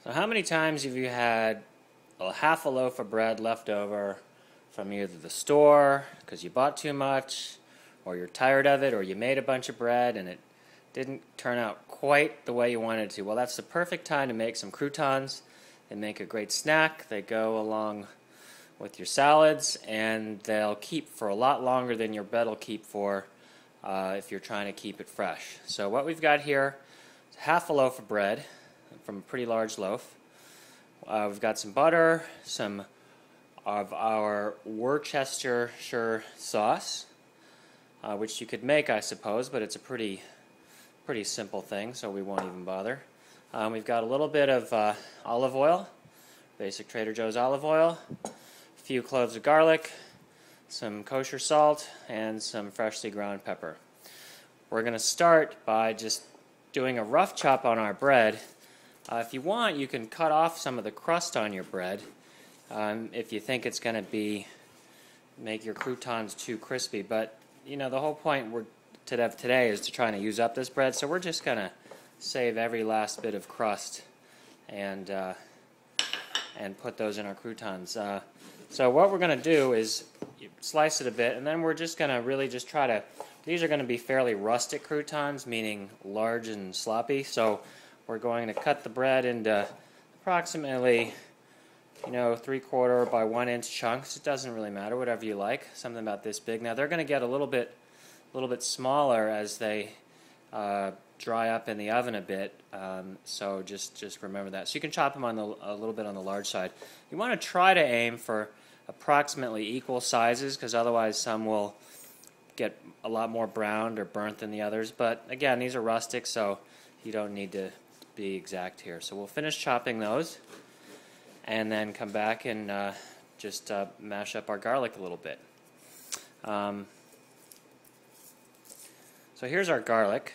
So how many times have you had half a loaf of bread left over from either the store because you bought too much, or you're tired of it, or you made a bunch of bread and it didn't turn out quite the way you wanted it to? Well, that's the perfect time to make some croutons. They make a great snack. They go along with your salads, and they'll keep for a lot longer than your bread will keep for if you're trying to keep it fresh. So what we've got here is half a loaf of bread from a pretty large loaf. We've got some butter, some of our Worcestershire sauce, which you could make, I suppose, but it's a pretty simple thing, so we won't even bother. We've got a little bit of olive oil, basic Trader Joe's olive oil, a few cloves of garlic, some kosher salt, and some freshly ground pepper. We're going to start by just doing a rough chop on our bread. If you want, you can cut off some of the crust on your bread if you think it's going to make your croutons too crispy. But you know, the whole point today is to try to use up this bread, so we're just going to save every last bit of crust and put those in our croutons. So what we're going to do is slice it a bit, and then we're just going to really just try to. These are going to be fairly rustic croutons, meaning large and sloppy. So we're going to cut the bread into approximately, 3/4 by 1 inch chunks. It doesn't really matter, whatever you like. Something about this big. Now they're going to get a little bit smaller as they dry up in the oven a bit. So just remember that. So you can chop them a little bit on the large side. You want to try to aim for approximately equal sizes, because otherwise some will get a lot more browned or burnt than the others. But again, these are rustic, so you don't need to be exact here. So we'll finish chopping those and then come back and just mash up our garlic a little bit. So here's our garlic,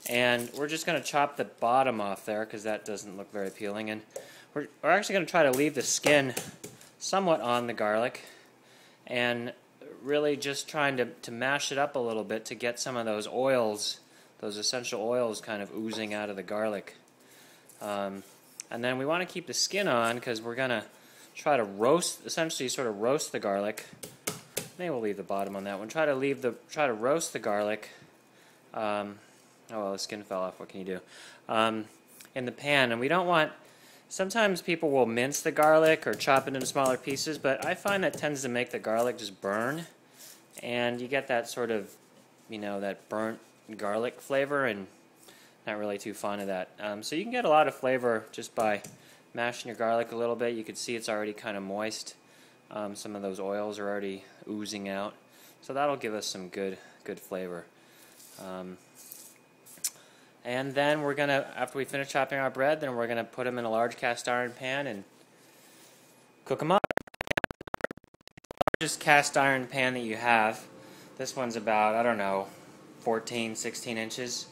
and we're just going to chop the bottom off there because that doesn't look very appealing. And we're actually going to try to leave the skin somewhat on the garlic, and really just trying to mash it up a little bit to get some of those oils, those essential oils, kind of oozing out of the garlic. And then we want to keep the skin on because we're going to try to essentially sort of roast the garlic. Maybe we'll leave the bottom on that one. Try to roast the garlic. Oh well, the skin fell off. What can you do? In the pan, and we don't want. Sometimes people will mince the garlic or chop it into smaller pieces, but I find that tends to make the garlic just burn, and you get that sort of, that burnt garlic flavor, and not really too fond of that. So you can get a lot of flavor just by mashing your garlic a little bit. You can see it's already kind of moist. Some of those oils are already oozing out, so that'll give us some good flavor. And then we're gonna, after we finish chopping our bread, then we're gonna put them in a large cast iron pan and cook them up. Just cast iron pan that you have. This one's about, I don't know, 14, 16 inches.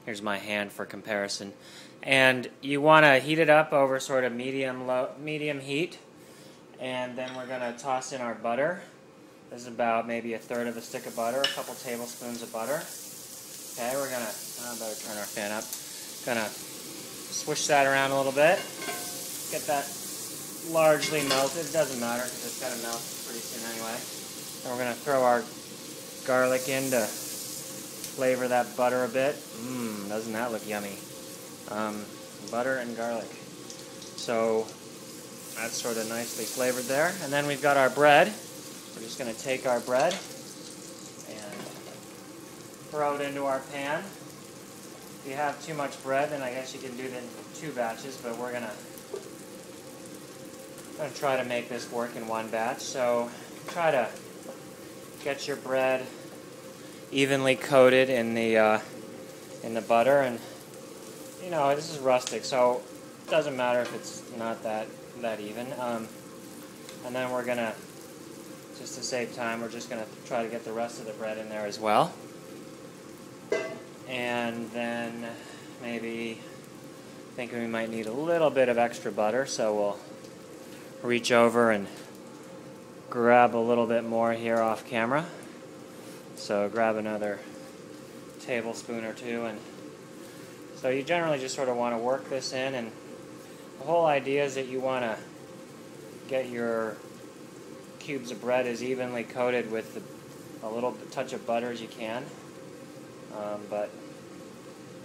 Here's my hand for comparison. And you want to heat it up over sort of medium heat. And then we're going to toss in our butter. This is about maybe 1/3 of a stick of butter, a couple tablespoons of butter. Okay, we're going to, I better turn our fan up. Going to swish that around a little bit. Get that largely melted. It doesn't matter because it's going to melt pretty soon anyway. And we're going to throw our garlic in to flavor that butter a bit. Doesn't that look yummy? Butter and garlic. So that's sort of nicely flavored there. And then we've got our bread. We're just going to take our bread and throw it into our pan. If you have too much bread, then I guess you can do it in 2 batches, but we're going to try to make this work in 1 batch. So try to get your bread evenly coated in the butter, and this is rustic, so it doesn't matter if it's not that even. And then we're gonna, just to save time, we're just gonna try to get the rest of the bread in there as well. And then maybe thinking we might need a little bit of extra butter, so we'll reach over and grab a little bit more here off camera. So grab another tablespoon or 2, and so you generally just sort of want to work this in, and The whole idea is that you want to get your cubes of bread as evenly coated with a little touch of butter as you can, but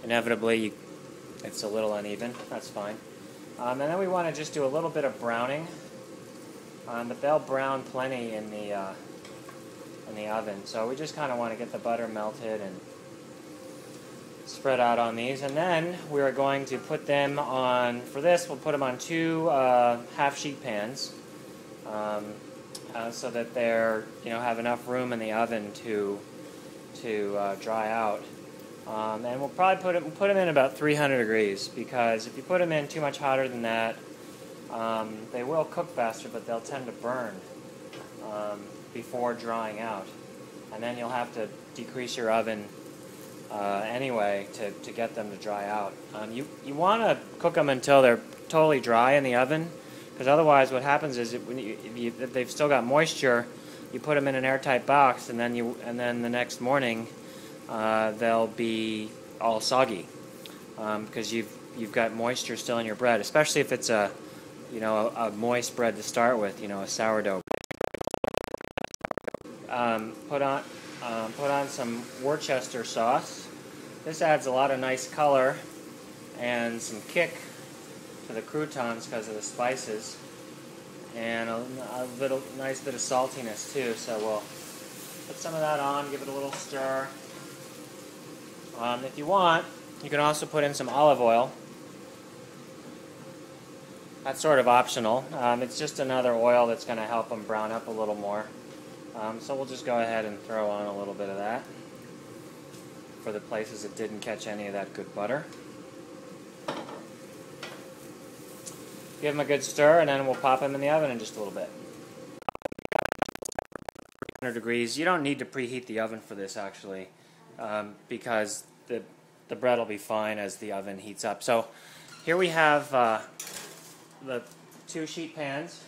inevitably it's a little uneven. That's fine. And then we want to just do a little bit of browning, but they'll brown plenty in the oven. So we just kind of want to get the butter melted and spread out on these, and then we are going to put them on. For this, we'll put them on two half-sheet pans, so that they're have enough room in the oven to dry out. And we'll probably put them in about 300 degrees, because if you put them in too much hotter than that, they will cook faster, but they'll tend to burn before drying out. And then you'll have to decrease your oven anyway to get them to dry out. You want to cook them until they're totally dry in the oven, because otherwise what happens is if they've still got moisture, you put them in an airtight box, and then the next morning they'll be all soggy, because you've got moisture still in your bread, especially if it's a moist bread to start with, a sourdough. Put on some Worcestershire sauce. This adds a lot of nice color and some kick to the croutons because of the spices, and a nice bit of saltiness too. So we'll put some of that on, give it a little stir. If you want, you can also put in some olive oil. That's sort of optional. It's just another oil that's going to help them brown up a little more. So we'll just go ahead and throw on a little bit of that for the places that didn't catch any of that good butter. Give them a good stir, and then we'll pop them in the oven in just a little bit. 100 degrees. You don't need to preheat the oven for this, actually, because the bread will be fine as the oven heats up. So here we have the two sheet pans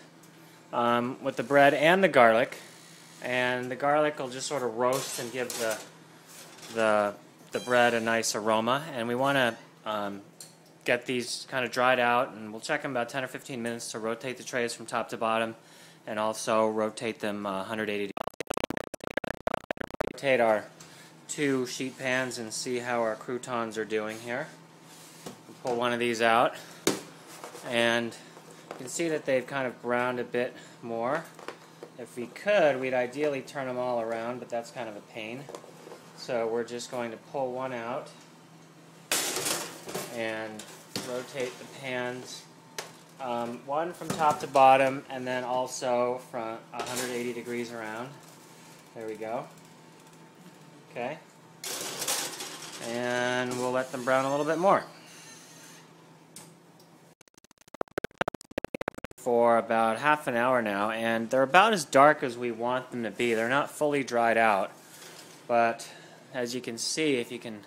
with the bread and the garlic. And the garlic will just sort of roast and give the bread a nice aroma. And we want to get these kind of dried out, and we'll check them about 10 or 15 minutes to rotate the trays from top to bottom, and also rotate them 180 degrees. Rotate our two sheet pans and see how our croutons are doing here. We'll pull one of these out, and you can see that they've kind of browned a bit more. If we could, we'd ideally turn them all around, but that's kind of a pain. So we're just going to pull one out and rotate the pans, one from top to bottom, and then also from 180 degrees around. There we go. Okay. And we'll let them brown a little bit more. For about half an hour now, and they're about as dark as we want them to be. They're not fully dried out, but as you can see, if you can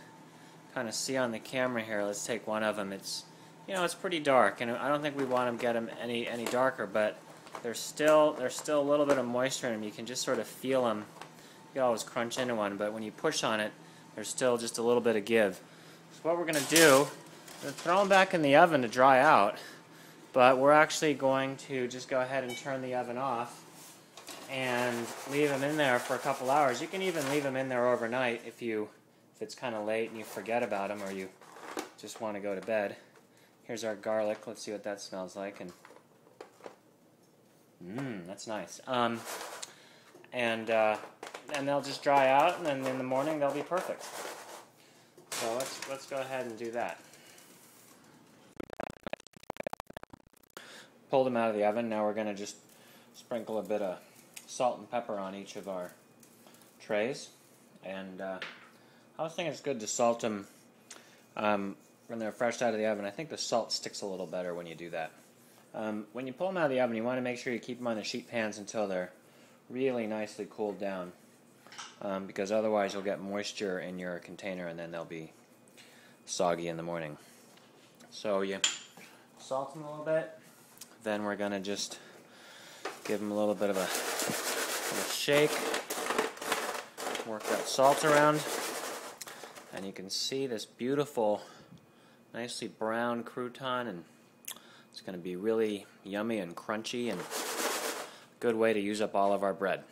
kind of see on the camera here, let's take one of them. It's it's pretty dark, and I don't think we want to get them any darker, but there's still a little bit of moisture in them. You can just sort of feel them. You can always crunch into one, but when you push on it, there's still just a little bit of give. So what we're going to do is throw them back in the oven to dry out. But we're actually going to just go ahead and turn the oven off and leave them in there for a couple hours. You can even leave them in there overnight if it's kind of late and you forget about them, or you just want to go to bed. Here's our garlic. Let's see what that smells like. And that's nice. And they'll just dry out, and then in the morning they'll be perfect. So let's go ahead and do that. Pulled them out of the oven. Now we're going to just sprinkle a bit of salt and pepper on each of our trays. And I was thinking it's good to salt them when they're fresh out of the oven. I think the salt sticks a little better when you do that. When you pull them out of the oven, you want to make sure you keep them on the sheet pans until they're really nicely cooled down, because otherwise you'll get moisture in your container and then they'll be soggy in the morning. So you salt them a little bit. Then we're going to just give them a little bit of a shake, work that salt around, and you can see this beautiful, nicely brown crouton, and It's going to be really yummy and crunchy and a good way to use up all of our bread.